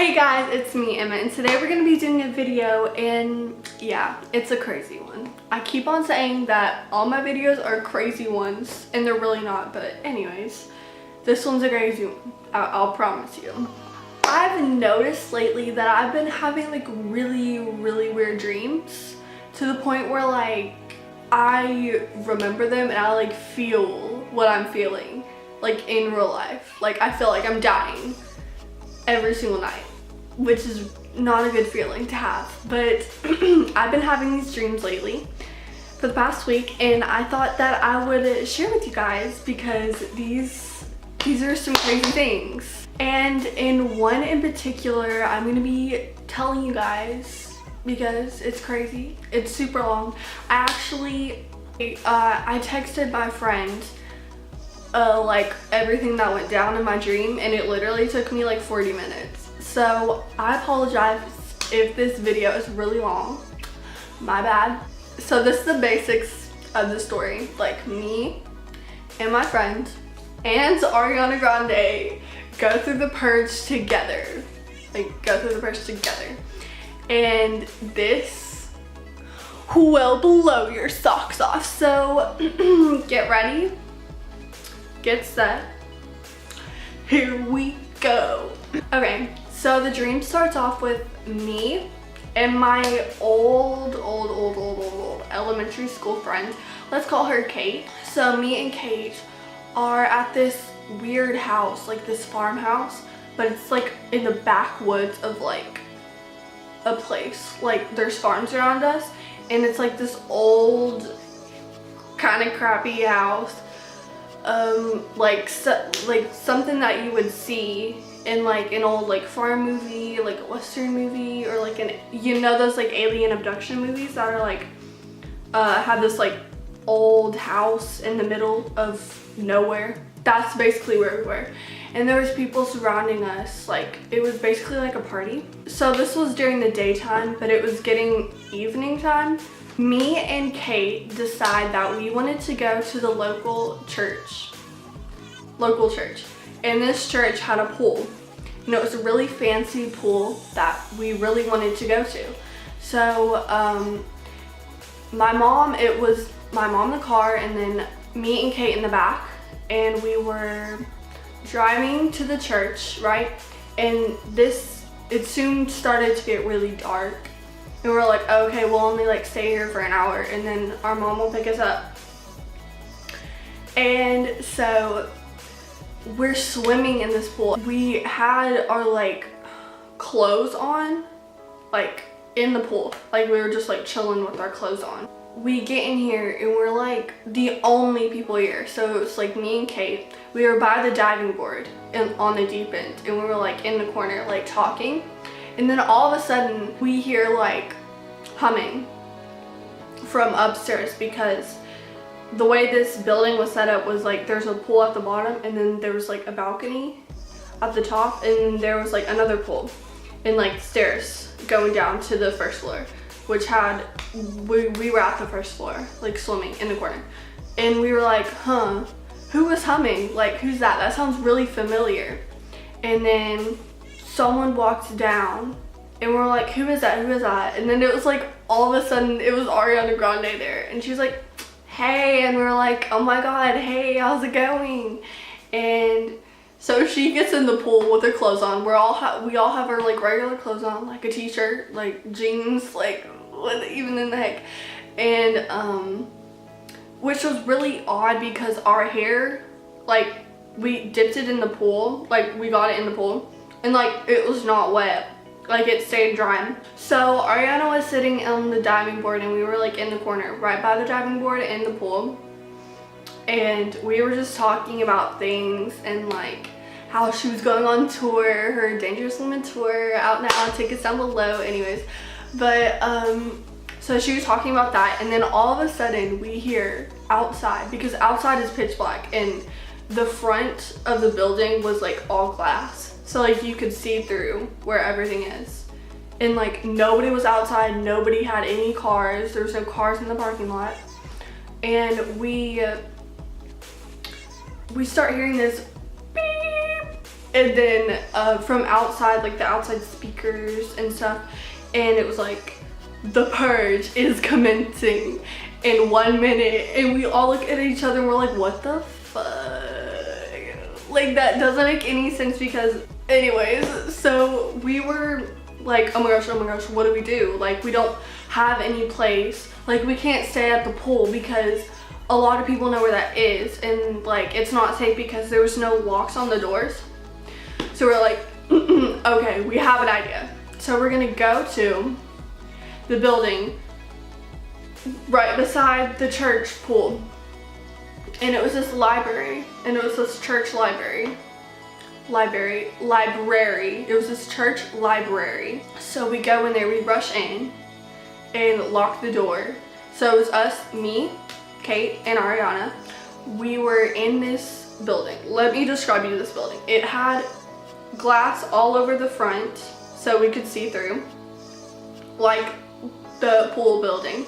Hey guys, it's me, Emma, and today we're going to be doing a video, and yeah, it's a crazy one. I keep on saying that all my videos are crazy ones, and they're really not, but anyways, this one's a crazy one. I'll promise you. I've noticed lately that I've been having like really weird dreams to the point where like I remember them and I like feel what I'm feeling like in real life. Like I feel like I'm dying every single night, which is not a good feeling to have, but I've been having these dreams lately for the past week, and I thought that I would share with you guys because these are some crazy things. And in one in particular, I'm gonna be telling you guys because it's crazy. It's super long. I texted my friend like everything that went down in my dream, and it literally took me like 40 minutes. So I apologize if this video is really long. My bad. So this is the basics of the story. Like me and my friend and Ariana Grande go through the purge together. And this will blow your socks off. So get ready. Get set. Here we go. Okay, so the dream starts off with me and my old elementary school friend. Let's call her Kate. So me and Kate are at this weird house, like this farmhouse, but it's like in the backwoods of like a place. Like there's farms around us, and it's like this old kind of crappy house. Like something that you would see in like an old like farm movie, like a western movie, or like an, you know, those like alien abduction movies that are like have this like old house in the middle of nowhere. That's basically where we were, and there was people surrounding us. Like it was basically like a party. So this was during the daytime, but it was getting evening time. Me and Kate decide that we wanted to go to the local church, and this church had a pool, and it was a really fancy pool that we really wanted to go to. So it was my mom in the car, and then me and Kate in the back, and we were driving to the church, right? And it soon started to get really dark. And we're like, okay, we'll only like stay here for an hour, and then our mom will pick us up. And so we're swimming in this pool. We had our like clothes on, like in the pool. Like we were just like chilling with our clothes on. We get in here and we're like the only people here. So it was like me and Kate. We were by the diving board and on the deep end, and we were like in the corner like talking. And then all of a sudden we hear like humming from upstairs, because the way this building was set up was like there's a pool at the bottom, and then there was like a balcony at the top, and there was like another pool and like stairs going down to the first floor, which had we were at the first floor like swimming in the corner. And we were like, huh, who was humming? Like, who's that? That sounds really familiar. And then someone walked down, and we're like, who is that? And then it was like all of a sudden it was Ariana Grande there, and she was like, hey, and we were like, oh my god, hey, how's it going? And so she gets in the pool with her clothes on. We all have our like regular clothes on, like a t-shirt, like jeans, like what even in the heck. And which was really odd because our hair, like we dipped it in the pool, like we got it in the pool, and like it was not wet, like it stayed dry. So Ariana was sitting on the diving board, and we were like in the corner right by the diving board in the pool, and we were just talking about things and like how she was going on tour, her Dangerous Women tour, out now, tickets down below, anyways. But so she was talking about that, and then all of a sudden we hear outside, because outside is pitch black, and the front of the building was like all glass, so like you could see through where everything is, and like nobody was outside, nobody had any cars, there was no cars in the parking lot. And we start hearing this beep And then from outside, like the outside speakers and stuff, and it was like, the Purge is commencing in 1 minute, and we all look at each other and we're like, what the fuck? Like, that doesn't make any sense, because anyways, so we were like, oh my gosh, what do we do? Like, we don't have any place, like we can't stay at the pool because a lot of people know where that is, and like it's not safe because there was no locks on the doors. So we're like, okay, we have an idea. So we're gonna go to the building right beside the church pool. And it was this library, and it was this church library. It was this church library. So we go in there, we rush in and lock the door. So it was us, me, Kate, and Ariana. We were in this building. Let me describe you this building. It had glass all over the front so we could see through, like the pool building.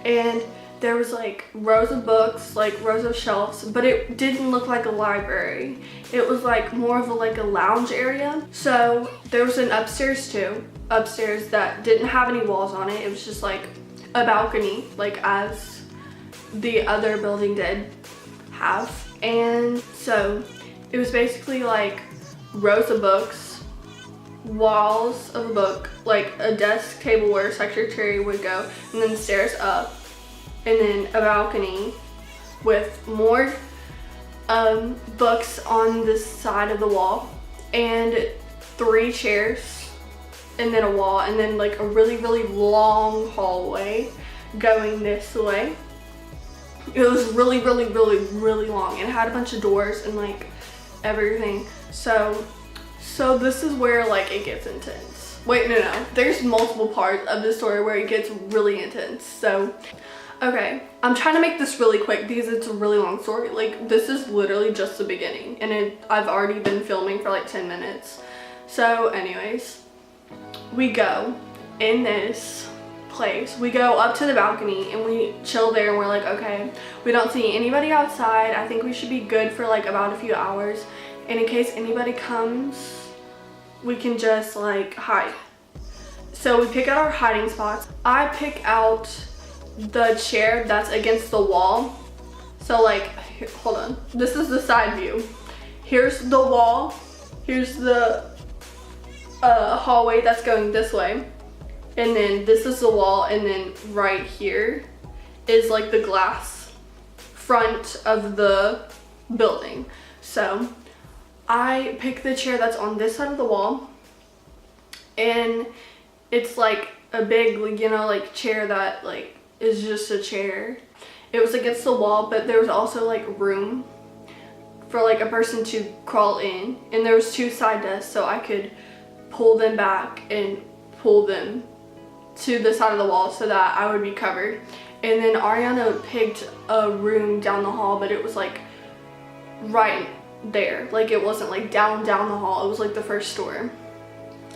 And there was like rows of books, like rows of shelves, but it didn't look like a library. It was like more of a lounge area. So there was an upstairs too, that didn't have any walls on it. It was just like a balcony, like as the other building did have. And so it was basically like rows of books, walls of a book, like a desk table where a secretary would go, and then stairs up, and then a balcony with more books on this side of the wall, and 3 chairs, and then a wall, and then like a really long hallway going this way. It was really long, and it had a bunch of doors and like everything. So this is where like it gets intense. Wait, no, there's multiple parts of the story where it gets really intense. So okay, I'm trying to make this really quick because it's a really long story. Like, this is literally just the beginning, and I've already been filming for like 10 minutes. So anyways, we go in this place. We go up to the balcony and we chill there, and we're like, okay, we don't see anybody outside. I think we should be good for like about a few hours. And in case anybody comes, we can just like hide. So we pick out our hiding spots. I pick out the chair that's against the wall. So like, here, hold on, this is the side view. Here's the wall, here's the hallway that's going this way, and then this is the wall, and then right here is like the glass front of the building. So I pick the chair that's on this side of the wall, and it's like a big, you know, like chair that like is just a chair. It was against the wall, but there was also like room for like a person to crawl in, and there was 2 side desks, so I could pull them back and pull them to the side of the wall so that I would be covered. And then Ariana picked a room down the hall, but it was like right there, like it wasn't like down the hall, it was like the first door,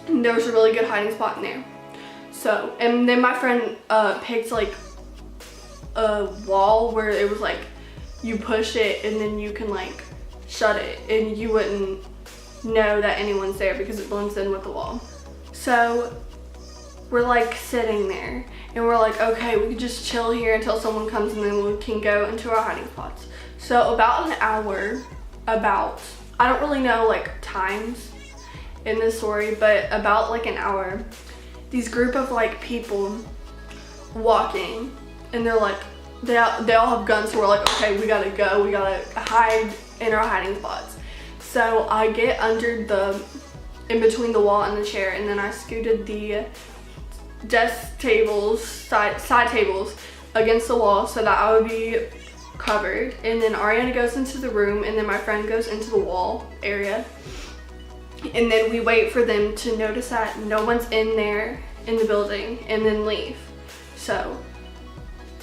and there was a really good hiding spot in there. So, and then my friend picked like a wall where it was like you push it and then you can like shut it, and you wouldn't know that anyone's there because it blends in with the wall. So we're like sitting there and we're like, okay, we can just chill here until someone comes, and then we can go into our hiding spots. So about an hour, I don't really know like times in this story, but about like an hour, these group of like people walking, and they're like, they all have guns, so we're like, okay, we gotta go, we gotta hide in our hiding spots. So I get under in between the wall and the chair, and then I scooted the desk tables, side tables against the wall so that I would be covered. And then Ariana goes into the room, and then my friend goes into the wall area, and then we wait for them to notice that no one's in there in the building and then leave. So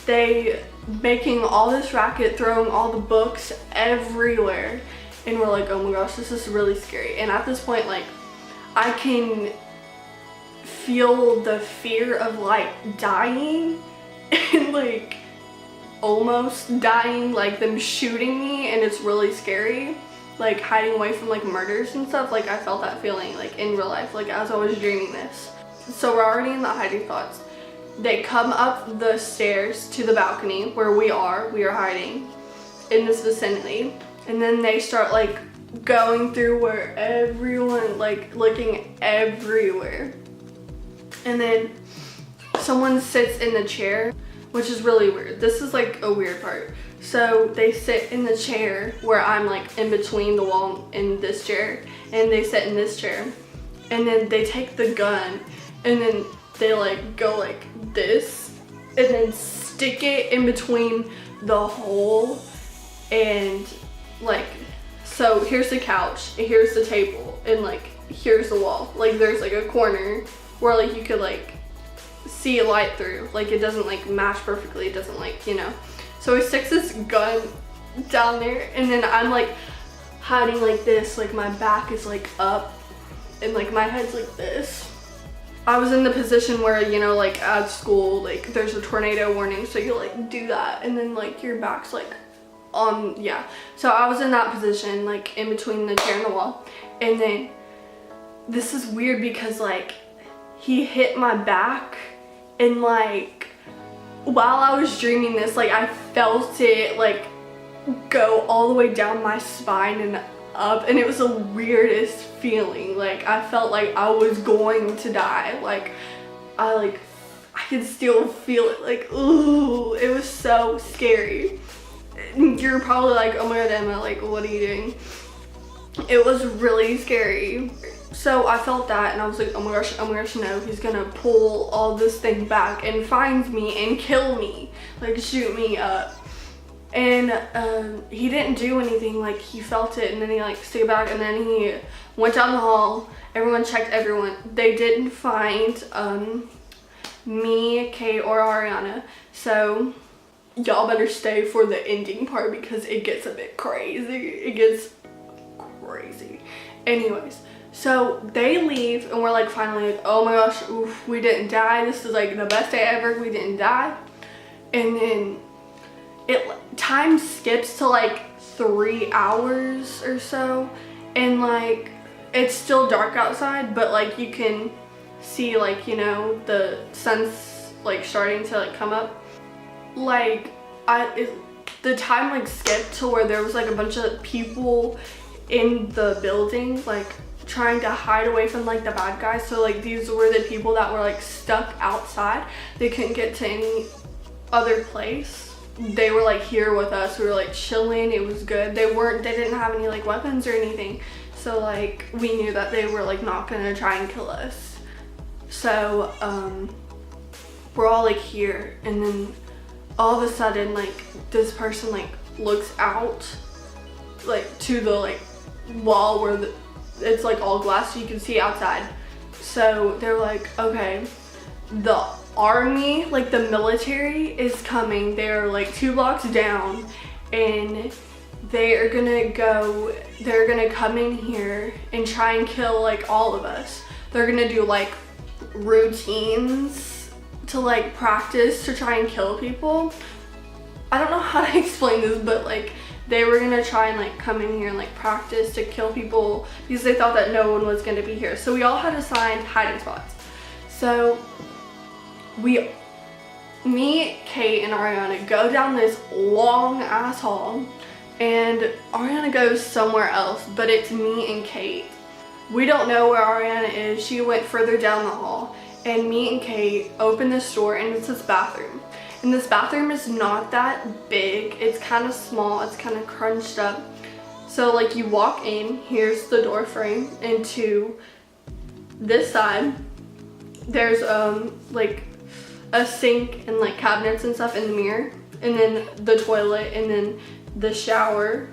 they making all this racket, throwing all the books everywhere, and we're like, oh my gosh, this is really scary. And at this point, like, I can feel the fear of like dying and like almost dying, like them shooting me, and it's really scary. like hiding away from like murders and stuff. Like I felt that feeling like in real life, like as I was dreaming this. So we're already in the hiding spots. They come up the stairs to the balcony where we are hiding in this vicinity. And then they start like going through where everyone, like looking everywhere. And then someone sits in the chair, which is really weird. This is like a weird part. So they sit in the chair where I'm like in between the wall and this chair, and they sit in this chair. And then they take the gun and then they like go like this and then stick it in between the hole, and like, so here's the couch, and here's the table, and like here's the wall. Like there's like a corner where like you could like see light through. Like it doesn't like match perfectly, it doesn't like, you know. So he sticks this gun down there, and then I'm like hiding like this, like my back is like up and like my head's like this. I was in the position where, you know, like at school, like there's a tornado warning, so you like do that and then like your back's like on, yeah. So I was in that position, like in between the chair and the wall. And then this is weird because like he hit my back, and like while I was dreaming this, like I felt it like go all the way down my spine and up, and it was the weirdest feeling. Like I felt like I was going to die. Like I could still feel it. Like, ooh, it was so scary. You're probably like, oh my god, Emma, like what are you doing? It was really scary. So I felt that, and I was like, oh my gosh, no, he's gonna pull all this thing back and find me and kill me, like shoot me up. And he didn't do anything. Like he felt it, and then he like stayed back, and then he went down the hall. Everyone checked everyone. They didn't find me, Kate, or Ariana. So y'all better stay for the ending part because it gets a bit crazy. It gets crazy. Anyways, so they leave, and we're like finally like, oh my gosh, oof, we didn't die. This is like the best day ever. We didn't die. And then time skips to like 3 hours or so, and like it's still dark outside, but like you can see, like, you know, the sun's like starting to like come up. Like the time like skipped to where there was like a bunch of people in the building like trying to hide away from like the bad guys. So like these were the people that were like stuck outside. They couldn't get to any other place. They were like here with us. We were like chilling. It was good. They didn't have any like weapons or anything. So like we knew that they were like not gonna try and kill us. So we're all like here, and then all of a sudden like this person like looks out like to the like wall where it's like all glass, so you can see outside. So they're like, okay, the army, like the military is coming. They're like 2 blocks down, and they're gonna come in here and try and kill like all of us. They're gonna do like routines to like practice to try and kill people. I don't know how to explain this, but like they were gonna try and like come in here and like practice to kill people because they thought that no one was gonna be here. So we all had assigned hiding spots. So me, Kate, and Ariana go down this long ass hall, and Ariana goes somewhere else, but it's me and Kate. We don't know where Ariana is. She went further down the hall, and me and Kate open this door, and it's this bathroom. And this bathroom is not that big. It's kind of small. It's kind of crunched up. So like you walk in, here's the door frame, and to this side, there's like a sink and like cabinets and stuff in the mirror, and then the toilet, and then the shower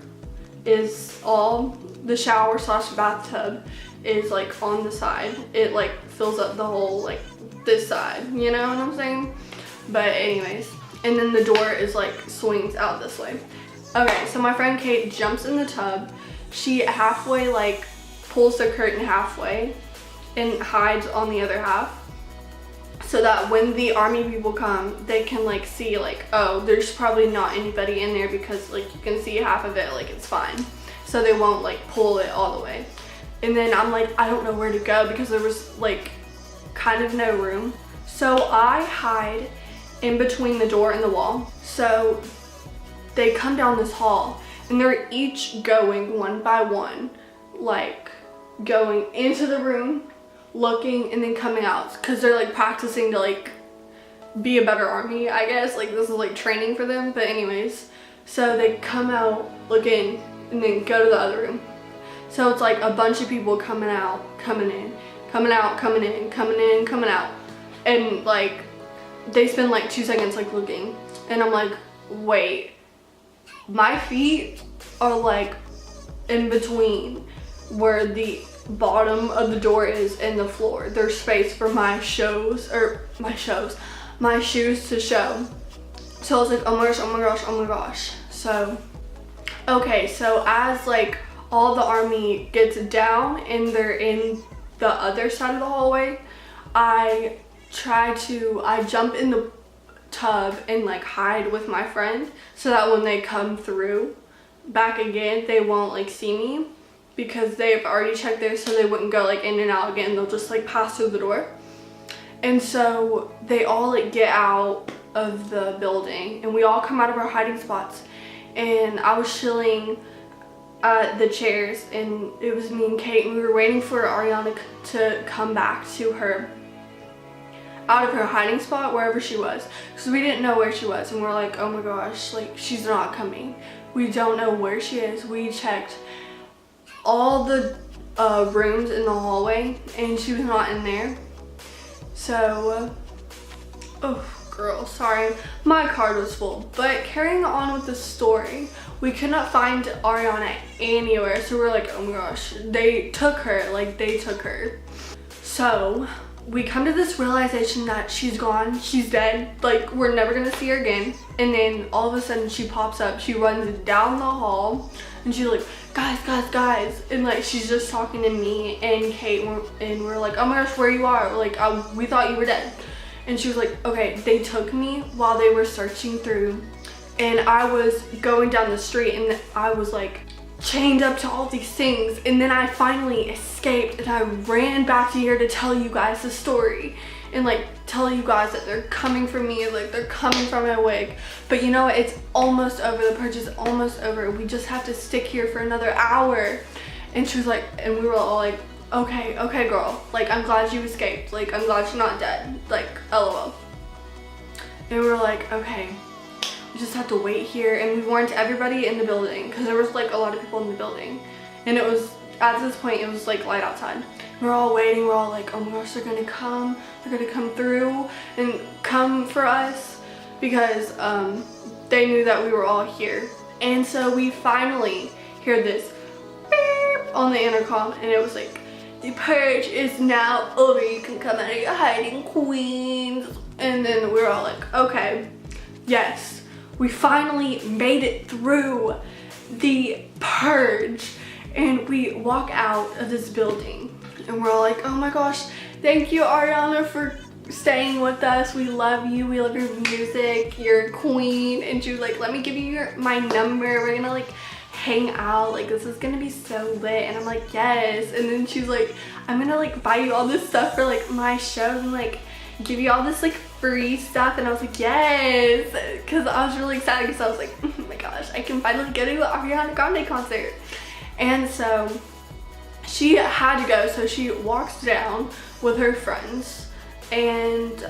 is all, the shower slash bathtub is like on the side. It like fills up the whole like this side, you know what I'm saying? But anyways, and then the door is like swings out this way. Okay, so my friend Kate jumps in the tub. She halfway like pulls the curtain halfway and hides on the other half, so that when the army people come, they can like see like, oh, there's probably not anybody in there because like you can see half of it, like it's fine. So so they won't like pull it all the way. And then I'm like, I don't know where to go because there was like kind of no room. So I hide in between the door and the wall. So they come down this hall and they're each going one by one, like going into the room, looking, and then coming out, because they're like practicing to like be a better army, I guess. Like this is like training for them. But anyways, so they come out, look in, and then go to the other room. So it's like a bunch of people coming out, coming in, coming out, coming in, coming in, coming out. And like they spend like 2 seconds like looking, and I'm like, wait, my feet are like in between where the bottom of the door is and the floor. There's space for my shoes to show. So I was like, oh my gosh, oh my gosh, oh my gosh. So okay, so as like all the army gets down and they're in the other side of the hallway, I jump in the tub and like hide with my friend, so that when they come through back again, they won't like see me, because they've already checked theirs, so they wouldn't go like in and out again. They'll just like pass through the door. And so they all like get out of the building and we all come out of our hiding spots, and I was chilling at the chairs, and it was me and Kate, and we were waiting for Ariana to come back to her, out of her hiding spot, wherever she was, because we didn't know where she was. And we're like, oh my gosh, like she's not coming, we don't know where she is. We checked all the rooms in the hallway and she was not in there. So oh girl, sorry, my card was full. But carrying on with the story, we could not find Ariana anywhere, so we're like, oh my gosh, they took her. So we come to this realization that she's gone, she's dead, like we're never gonna see her again. And then all of a sudden she pops up, she runs down the hall, and she's like, guys, and like she's just talking to me and Kate, and we're like, oh my gosh, where you are, like we thought you were dead. And she was like, okay, they took me while they were searching through, and I was going down the street, and I was like chained up to all these things, and then I finally escaped, and I ran back to here to tell you guys the story and like tell you guys that they're coming for me, like they're coming for my wig. But you know what, it's almost over, the purge is almost over, we just have to stick here for another hour. And she was like, and we were all like, okay girl, like I'm glad you escaped, like I'm glad you're not dead, like LOL. And we were like, okay, we just have to wait here. And we warned everybody in the building, because there was like a lot of people in the building, and it was, at this point it was like light outside. We're all waiting, we're all like, oh my gosh, they're gonna come through and come for us, because they knew that we were all here. And so we finally hear this beep on the intercom, and it was like, the purge is now over, you can come out of your hiding, queens. And then we were all like, okay, yes, we finally made it through the purge. And we walk out of this building, and we're all like, oh my gosh, thank you Ariana for staying with us, we love you, we love your music, you're a queen. And she was like, let me give you my number, we're gonna like hang out, like this is gonna be so lit. And I'm like, yes. And then she was like, I'm gonna like buy you all this stuff for like my shows, and like give you all this like free stuff. And I was like, yes, because I was really excited, because I was like, oh my gosh, I can finally go to an Ariana Grande concert. And so she had to go, so she walks down with her friends, and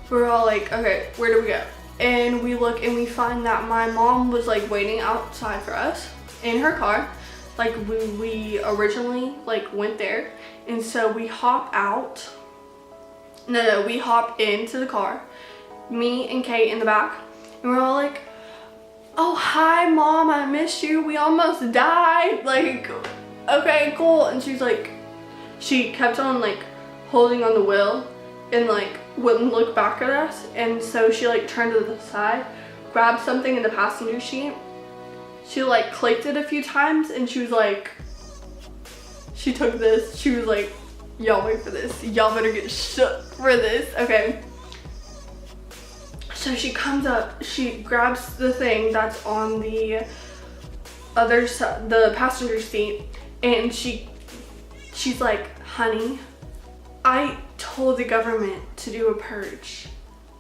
we're all like, okay, where do we go? And we look and we find that my mom was like waiting outside for us in her car, like we originally like went there. And so we hop out, we hop into the car, me and Kate in the back, and we're all like, oh hi mom, I missed you, we almost died, like okay cool. And she's like, she kept on like holding on the wheel and like wouldn't look back at us. And so she like turned to the side, grabbed something in the passenger seat, she like clicked it a few times, and she was like, she took this, she was like, y'all wait for this, y'all better get shook for this. Okay, so she comes up, she grabs the thing that's on the other side, the passenger seat, and she's like, honey, I told the government to do a purge.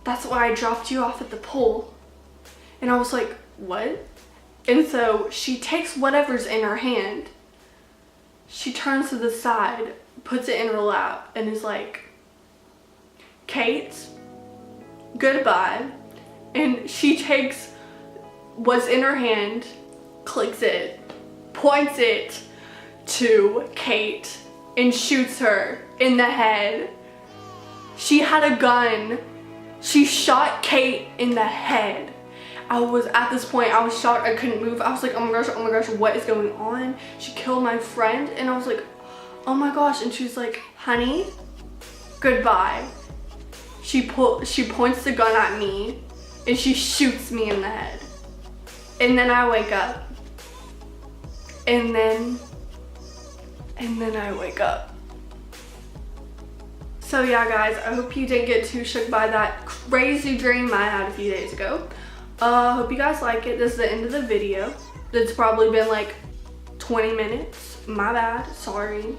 That's why I dropped you off at the pool. And I was like, what? And so she takes whatever's in her hand. She turns to the side, puts it in her lap, and is like, Kate, goodbye. And she takes what's in her hand, clicks it, points it to Kate, and shoots her in the head. She had a gun. She shot Kate in the head. I was, at this point, I was shocked. I couldn't move. I was like, oh my gosh, what is going on? She killed my friend. And I was like, oh my gosh. And she's like, honey, goodbye. She points the gun at me and she shoots me in the head. And then I wake up. And then I wake up. So yeah, guys, I hope you didn't get too shook by that crazy dream I had a few days ago. Hope you guys like it. This is the end of the video. It's probably been like 20 minutes. My bad, sorry.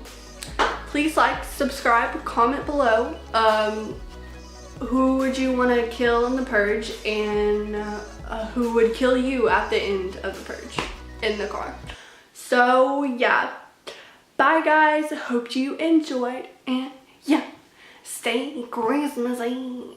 Please like, subscribe, comment below. Who would you want to kill in the purge, and who would kill you at the end of the purge in the car. So yeah, bye guys. Hope you enjoyed, and yeah, stay Christmassy.